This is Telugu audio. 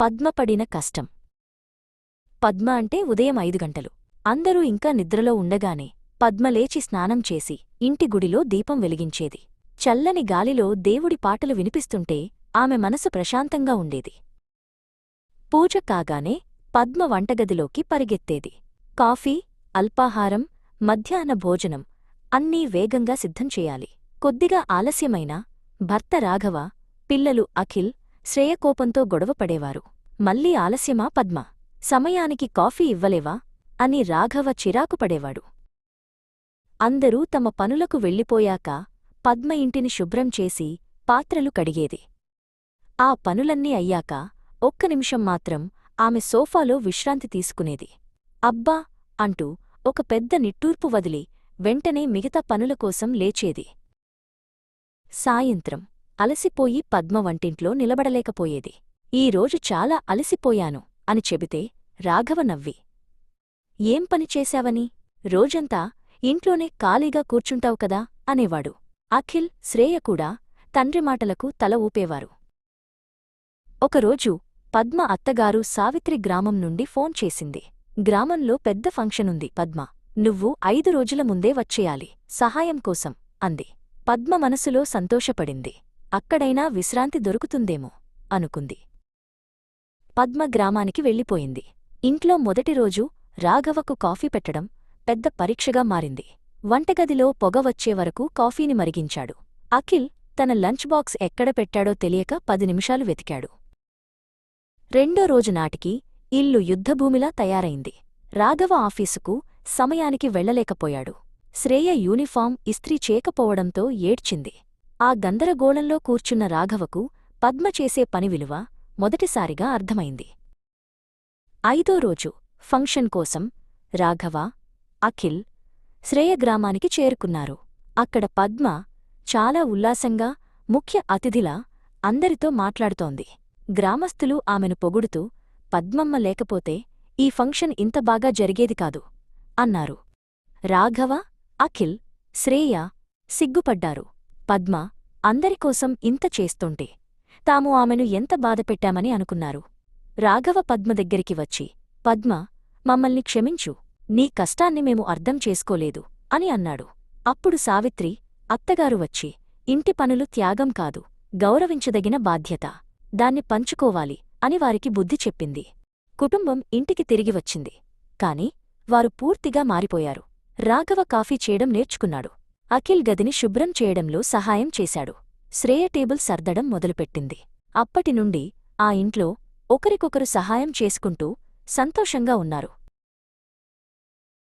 పద్మ పడిన కష్టం. పద్మ అంటే ఉదయం 5 గంటలు. అందరూ ఇంకా నిద్రలో ఉండగానే పద్మ లేచి స్నానం చేసి ఇంటి గుడిలో దీపం వెలిగించేది. చల్లని గాలిలో దేవుడి పాటలు వినిపిస్తుంటే ఆమె మనసు ప్రశాంతంగా ఉండేది. పూజ కాగానే పద్మ వంటగదిలోకి పరిగెత్తేది. కాఫీ, అల్పాహారం, మధ్యాహ్న భోజనం అన్నీ వేగంగా సిద్ధం చేయాలి. కొద్దిగా ఆలస్యమైనా భర్త రాఘవ, పిల్లలు అఖిల్, శ్రేయ కోపంతో గొడవపడేవారు. మళ్ళీ ఆలస్యమా పద్మ? సమయానికి కాఫీ ఇవ్వలేవా అని రాఘవ చిరాకుపడేవాడు. అందరూ తమ పనులకు వెళ్ళిపోయాక పద్మ ఇంటిని శుభ్రం చేసి పాత్రలు కడిగేది. ఆ పనులన్నీ అయ్యాక ఒక్క నిమిషం మాత్రం ఆమె సోఫాలో విశ్రాంతి తీసుకునేది. అబ్బా అంటూ ఒక పెద్ద నిట్టూర్పు వదిలి వెంటనే మిగతా పనుల కోసం లేచేది. సాయంత్రం అలసిపోయి పద్మ వంటింట్లో నిలబడలేకపోయేది. ఈరోజు చాలా అలసిపోయాను అని చెబితే రాఘవ నవ్వి, ఏం పని చేశావని? రోజంతా ఇంట్లోనే ఖాళీగా కూర్చుంటావు కదా అనేవాడు. అఖిల్, శ్రేయ కూడా తండ్రి మాటలకు తల ఊపేవారు. ఒకరోజు పద్మ అత్తగారు సావిత్రి గ్రామం నుండి ఫోన్ చేసింది. గ్రామంలో పెద్ద ఫంక్షనుంది పద్మ, నువ్వు 5 రోజుల ముందే వచ్చేయాలి సహాయం కోసం అంది. పద్మ మనసులో సంతోషపడింది. అక్కడైనా విశ్రాంతి దొరుకుతుందేమో అనుకుంది. పద్మ గ్రామానికి వెళ్ళిపోయింది. ఇంట్లో మొదటి రోజు రాఘవకు కాఫీ పెట్టడం పెద్ద పరీక్షగా మారింది. వంటగదిలో పొగ వచ్చే వరకు కాఫీని మరిగించాడు. అఖిల్ తన లంచ్ బాక్స్ ఎక్కడ పెట్టాడో తెలియక 10 నిమిషాలు వెతికాడు. రెండో రోజు నాటికి ఇల్లు యుద్ధభూమిలా తయారైంది. రాఘవ ఆఫీసుకు సమయానికి వెళ్లలేకపోయాడు. శ్రేయ యూనిఫాం ఇస్త్రీ చేయకపోవడంతో ఏడ్చింది. ఆ గందరగోళంలో కూర్చున్న రాఘవకు పద్మ చేసే పని విలువ మొదటిసారిగా అర్థమైంది. 5వ రోజు ఫంక్షన్ కోసం రాఘవ, అఖిల్, శ్రేయ గ్రామానికి చేరుకున్నారు. అక్కడ పద్మ చాలా ఉల్లాసంగా ముఖ్య అతిథిలా అందరితో మాట్లాడుతోంది. గ్రామస్థులు ఆమెను పొగుడుతూ, పద్మమ్మ లేకపోతే ఈ ఫంక్షన్ ఇంత బాగా జరిగేది కాదు అన్నారు. రాఘవ, అఖిల్, శ్రేయ సిగ్గుపడ్డారు. పద్మ అందరికోసం ఇంత చేస్తుంటే తాము ఆమెను ఎంత బాధపెట్టామని అనుకున్నారు. రాఘవ పద్మ దగ్గరికి వచ్చి, పద్మ, మమ్మల్ని క్షమించు, నీ కష్టాన్ని మేము అర్థం చేసుకోలేదు అని అన్నాడు. అప్పుడు సావిత్రి, అత్తగారు వచ్చి, ఇంటి పనులు త్యాగం కాదు, గౌరవించదగిన బాధ్యత, దాన్ని పంచుకోవాలి అని వారికి బుద్ధి చెప్పింది. కుటుంబం ఇంటికి తిరిగి వచ్చింది. కాని వారు పూర్తిగా మారిపోయారు. రాఘవ కాఫీ చేయడం నేర్చుకున్నాడు. అఖిల్ గదిని శుభ్రం చేయడంలో సహాయం చేశాడు. శ్రేయ టేబుల్ సర్దడం మొదలుపెట్టింది. అప్పటినుండి ఆ ఇంట్లో ఒకరికొకరు సహాయం చేసుకుంటూ సంతోషంగా ఉన్నారు.